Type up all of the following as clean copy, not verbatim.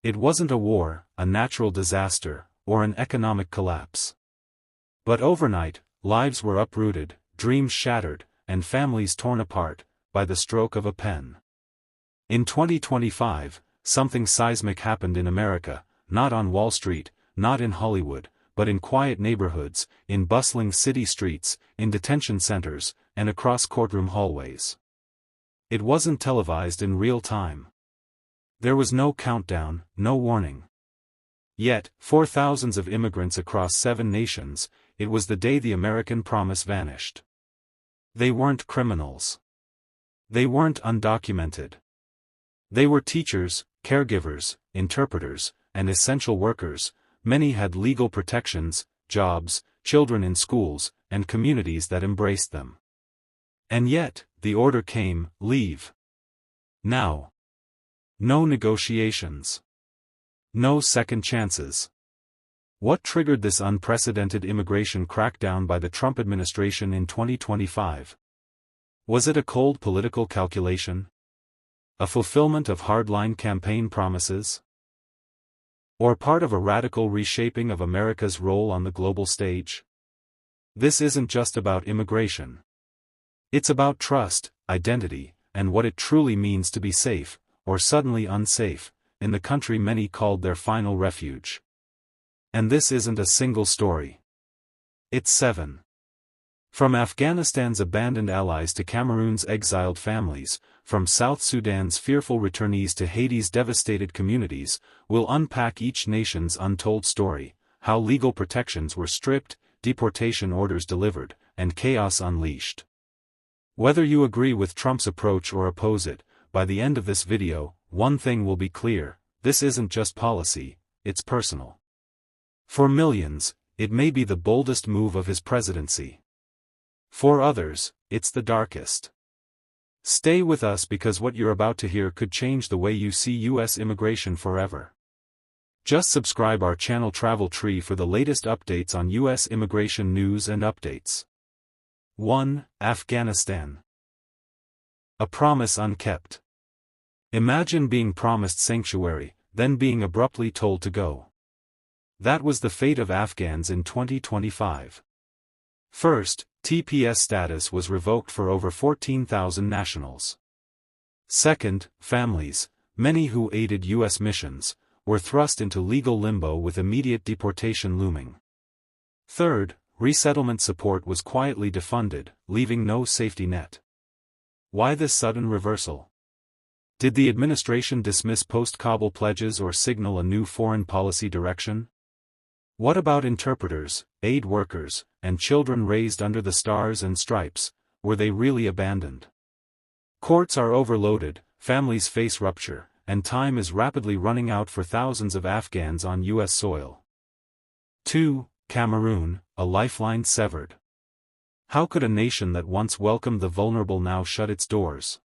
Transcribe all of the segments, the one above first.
It wasn't a war, a natural disaster, or an economic collapse. But overnight, lives were uprooted, dreams shattered, and families torn apart, by the stroke of a pen. In 2025, something seismic happened in America, not on Wall Street, not in Hollywood, but in quiet neighborhoods, in bustling city streets, in detention centers, and across courtroom hallways. It wasn't televised in real time. There was no countdown, no warning. Yet, for thousands of immigrants across 7 nations, it was the day the American promise vanished. They weren't criminals. They weren't undocumented. They were teachers, caregivers, interpreters, and essential workers. Many had legal protections, jobs, children in schools, and communities that embraced them. And yet, the order came, leave. Now. No negotiations. No second chances. What triggered this unprecedented immigration crackdown by the Trump administration in 2025? Was it a cold political calculation? A fulfillment of hardline campaign promises? Or part of a radical reshaping of America's role on the global stage? This isn't just about immigration. It's about trust, identity, and what it truly means to be safe, or suddenly unsafe, in the country many called their final refuge. And this isn't a single story. It's 7. From Afghanistan's abandoned allies to Cameroon's exiled families, from South Sudan's fearful returnees to Haiti's devastated communities, we'll unpack each nation's untold story, how legal protections were stripped, deportation orders delivered, and chaos unleashed. Whether you agree with Trump's approach or oppose it, by the end of this video, one thing will be clear: this isn't just policy, it's personal. For millions, it may be the boldest move of his presidency. For others, it's the darkest. Stay with us because what you're about to hear could change the way you see U.S. immigration forever. Just subscribe our channel Travel Tree for the latest updates on U.S. immigration news and updates. 1. Afghanistan. A promise unkept. Imagine being promised sanctuary, then being abruptly told to go. That was the fate of Afghans in 2025. First, TPS status was revoked for over 14,000 nationals. Second, families, many who aided U.S. missions, were thrust into legal limbo with immediate deportation looming. Third, resettlement support was quietly defunded, leaving no safety net. Why this sudden reversal? Did the administration dismiss post-Kabul pledges or signal a new foreign policy direction? What about interpreters, aid workers, and children raised under the stars and stripes? Were they really abandoned? Courts are overloaded, families face rupture, and time is rapidly running out for thousands of Afghans on U.S. soil. 2. Cameroon, a lifeline severed. How could a nation that once welcomed the vulnerable now shut its doors?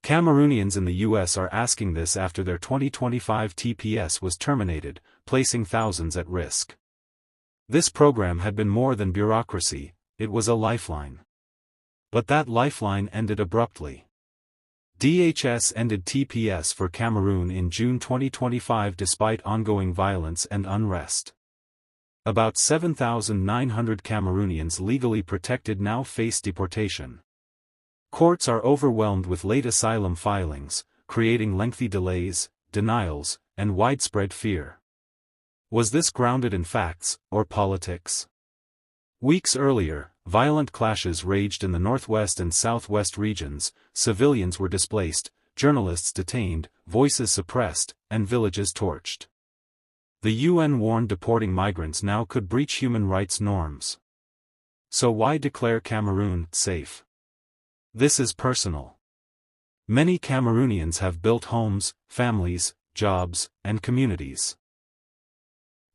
Cameroonians in the U.S. are asking this after their 2025 TPS was terminated, placing thousands at risk. This program had been more than bureaucracy, it was a lifeline. But that lifeline ended abruptly. DHS ended TPS for Cameroon in June 2025 despite ongoing violence and unrest. About 7,900 Cameroonians legally protected now face deportation. Courts are overwhelmed with late asylum filings, creating lengthy delays, denials, and widespread fear. Was this grounded in facts, or politics? Weeks earlier, violent clashes raged in the northwest and southwest regions, civilians were displaced, journalists detained, voices suppressed, and villages torched. The UN warned deporting migrants now could breach human rights norms. So why declare Cameroon safe? This is personal. Many Cameroonians have built homes, families, jobs, and communities.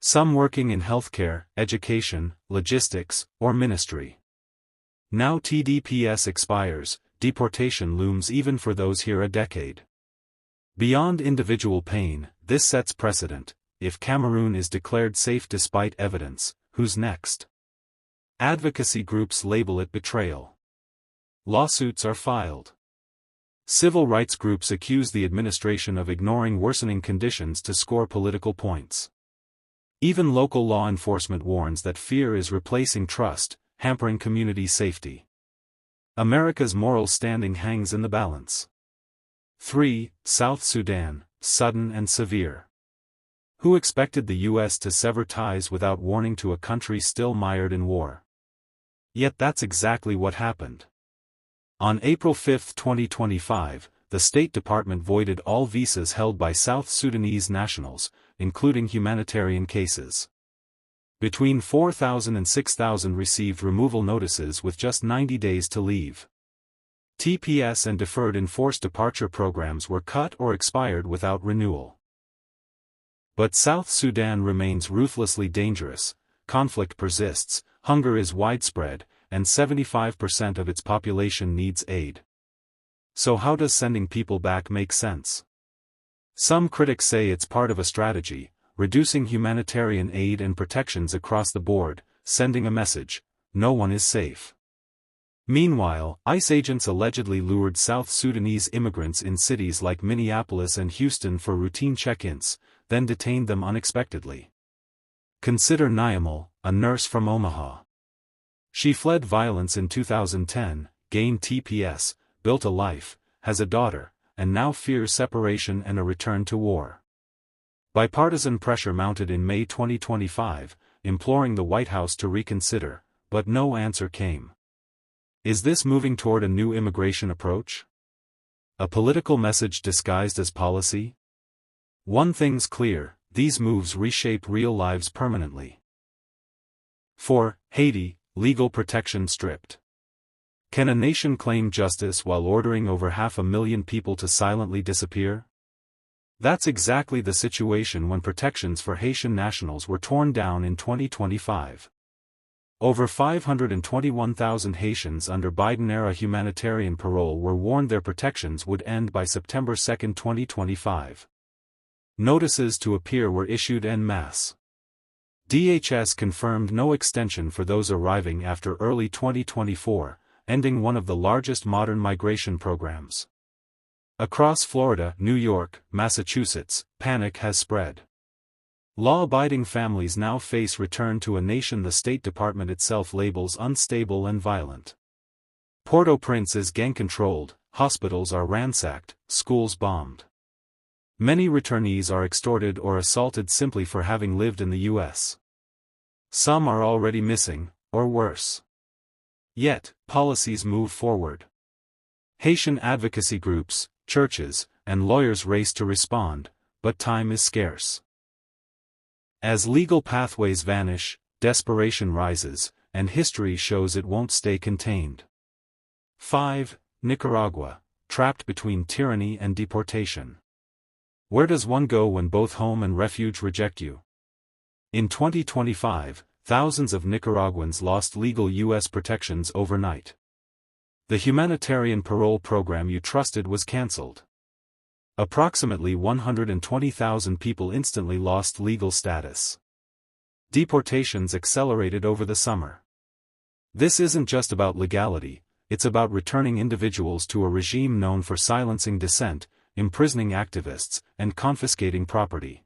Some working in healthcare, education, logistics, or ministry. Now TDPS expires, deportation looms even for those here a decade. Beyond individual pain, this sets precedent. If Cameroon is declared safe despite evidence, who's next? Advocacy groups label it betrayal. Lawsuits are filed. Civil rights groups accuse the administration of ignoring worsening conditions to score political points. Even local law enforcement warns that fear is replacing trust, hampering community safety. America's moral standing hangs in the balance. 3. South Sudan, sudden and severe. Who expected the U.S. to sever ties without warning to a country still mired in war? Yet that's exactly what happened. On April 5, 2025, the State Department voided all visas held by South Sudanese nationals, including humanitarian cases. Between 4,000 and 6,000 received removal notices with just 90 days to leave. TPS and deferred enforced departure programs were cut or expired without renewal. But South Sudan remains ruthlessly dangerous, conflict persists, hunger is widespread, and 75% of its population needs aid. So how does sending people back make sense? Some critics say it's part of a strategy, reducing humanitarian aid and protections across the board, sending a message: no one is safe. Meanwhile, ICE agents allegedly lured South Sudanese immigrants in cities like Minneapolis and Houston for routine check-ins, then detained them unexpectedly. Consider Nyamal, a nurse from Omaha. She fled violence in 2010, gained TPS, built a life, has a daughter, and now fears separation and a return to war. Bipartisan pressure mounted in May 2025, imploring the White House to reconsider, but no answer came. Is this moving toward a new immigration approach? A political message disguised as policy? One thing's clear, these moves reshape real lives permanently. 4. Haiti, legal protection stripped. Can a nation claim justice while ordering over 500,000 people to silently disappear? That's exactly the situation when protections for Haitian nationals were torn down in 2025. Over 521,000 Haitians under Biden-era humanitarian parole were warned their protections would end by September 2, 2025. Notices to appear were issued en masse. DHS confirmed no extension for those arriving after early 2024, ending one of the largest modern migration programs. Across Florida, New York, Massachusetts, panic has spread. Law-abiding families now face return to a nation the State Department itself labels unstable and violent. Port-au-Prince is gang-controlled, hospitals are ransacked, schools bombed. Many returnees are extorted or assaulted simply for having lived in the U.S. Some are already missing, or worse. Yet, policies move forward. Haitian advocacy groups, churches, and lawyers race to respond, but time is scarce. As legal pathways vanish, desperation rises, and history shows it won't stay contained. 5. Nicaragua, trapped between tyranny and deportation. Where does one go when both home and refuge reject you? In 2025, thousands of Nicaraguans lost legal U.S. protections overnight. The humanitarian parole program you trusted was cancelled. Approximately 120,000 people instantly lost legal status. Deportations accelerated over the summer. This isn't just about legality, it's about returning individuals to a regime known for silencing dissent, imprisoning activists, and confiscating property.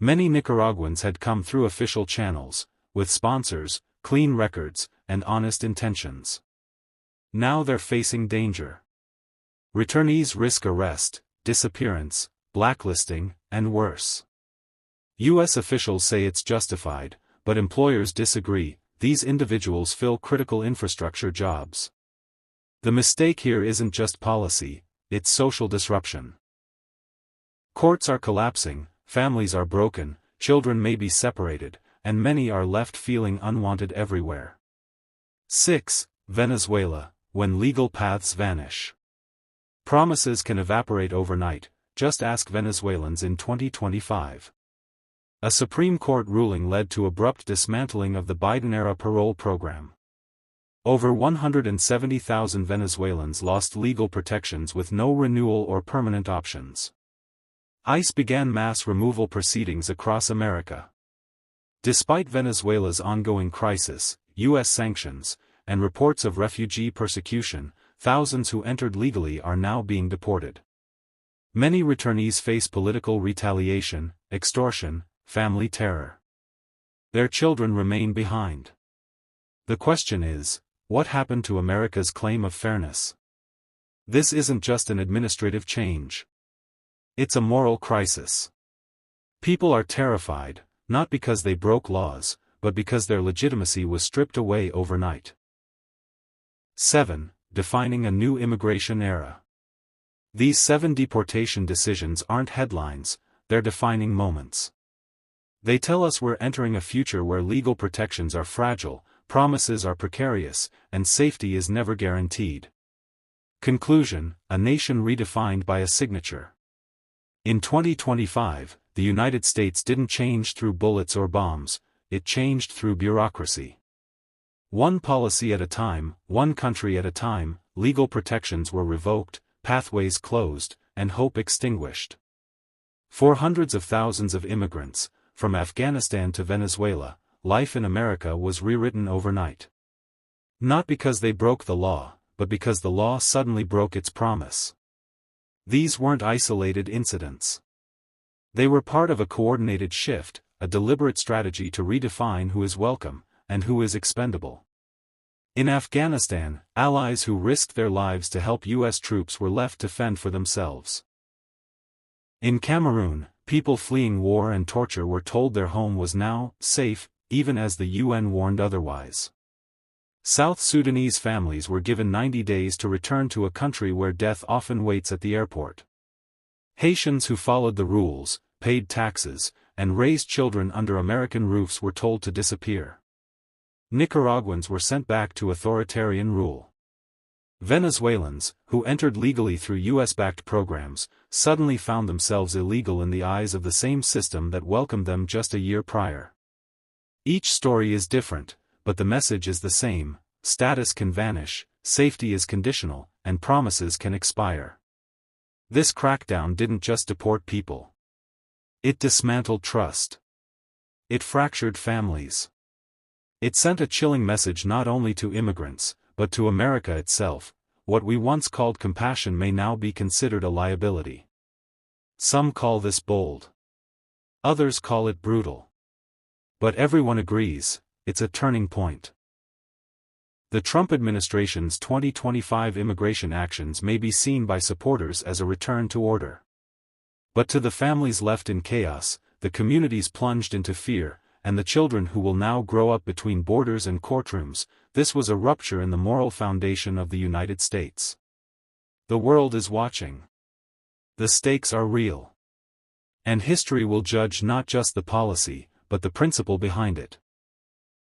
Many Nicaraguans had come through official channels, with sponsors, clean records, and honest intentions. Now they're facing danger. Returnees risk arrest, disappearance, blacklisting, and worse. U.S. officials say it's justified, but employers disagree. These individuals fill critical infrastructure jobs. The mistake here isn't just policy, it's social disruption. Courts are collapsing, families are broken, children may be separated, and many are left feeling unwanted everywhere. 6. Venezuela, when legal paths vanish. Promises can evaporate overnight, just ask Venezuelans in 2025. A Supreme Court ruling led to abrupt dismantling of the Biden-era parole program. Over 170,000 Venezuelans lost legal protections with no renewal or permanent options. ICE began mass removal proceedings across America. Despite Venezuela's ongoing crisis, U.S. sanctions, and reports of refugee persecution, thousands who entered legally are now being deported. Many returnees face political retaliation, extortion, family terror. Their children remain behind. The question is, what happened to America's claim of fairness? This isn't just an administrative change. It's a moral crisis. People are terrified, not because they broke laws, but because their legitimacy was stripped away overnight. 7. Defining a new immigration era. These 7 deportation decisions aren't headlines, they're defining moments. They tell us we're entering a future where legal protections are fragile, promises are precarious, and safety is never guaranteed. Conclusion: a nation redefined by a signature. In 2025, the United States didn't change through bullets or bombs, it changed through bureaucracy. One policy at a time, one country at a time, legal protections were revoked, pathways closed, and hope extinguished. For hundreds of thousands of immigrants, from Afghanistan to Venezuela, life in America was rewritten overnight. Not because they broke the law, but because the law suddenly broke its promise. These weren't isolated incidents. They were part of a coordinated shift, a deliberate strategy to redefine who is welcome, and who is expendable. In Afghanistan, allies who risked their lives to help U.S. troops were left to fend for themselves. In Cameroon, people fleeing war and torture were told their home was now safe, even as the UN warned otherwise. South Sudanese families were given 90 days to return to a country where death often waits at the airport. Haitians who followed the rules, paid taxes, and raised children under American roofs were told to disappear. Nicaraguans were sent back to authoritarian rule. Venezuelans, who entered legally through US-backed programs, suddenly found themselves illegal in the eyes of the same system that welcomed them just a year prior. Each story is different, but the message is the same: status can vanish, safety is conditional, and promises can expire. This crackdown didn't just deport people. It dismantled trust. It fractured families. It sent a chilling message not only to immigrants, but to America itself: what we once called compassion may now be considered a liability. Some call this bold. Others call it brutal. But everyone agrees, it's a turning point. The Trump administration's 2025 immigration actions may be seen by supporters as a return to order. But to the families left in chaos, the communities plunged into fear, and the children who will now grow up between borders and courtrooms, this was a rupture in the moral foundation of the United States. The world is watching. The stakes are real. And history will judge not just the policy, but the principle behind it.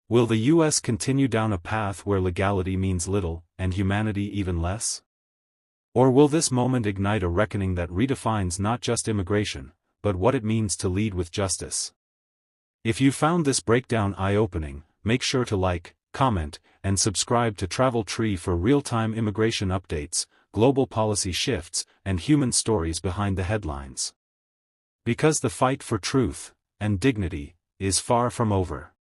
Will the U.S. continue down a path where legality means little, and humanity even less? Or will this moment ignite a reckoning that redefines not just immigration, but what it means to lead with justice? If you found this breakdown eye-opening, make sure to like, comment, and subscribe to Travel Tree for real-time immigration updates, global policy shifts, and human stories behind the headlines. Because the fight for truth and dignity is far from over.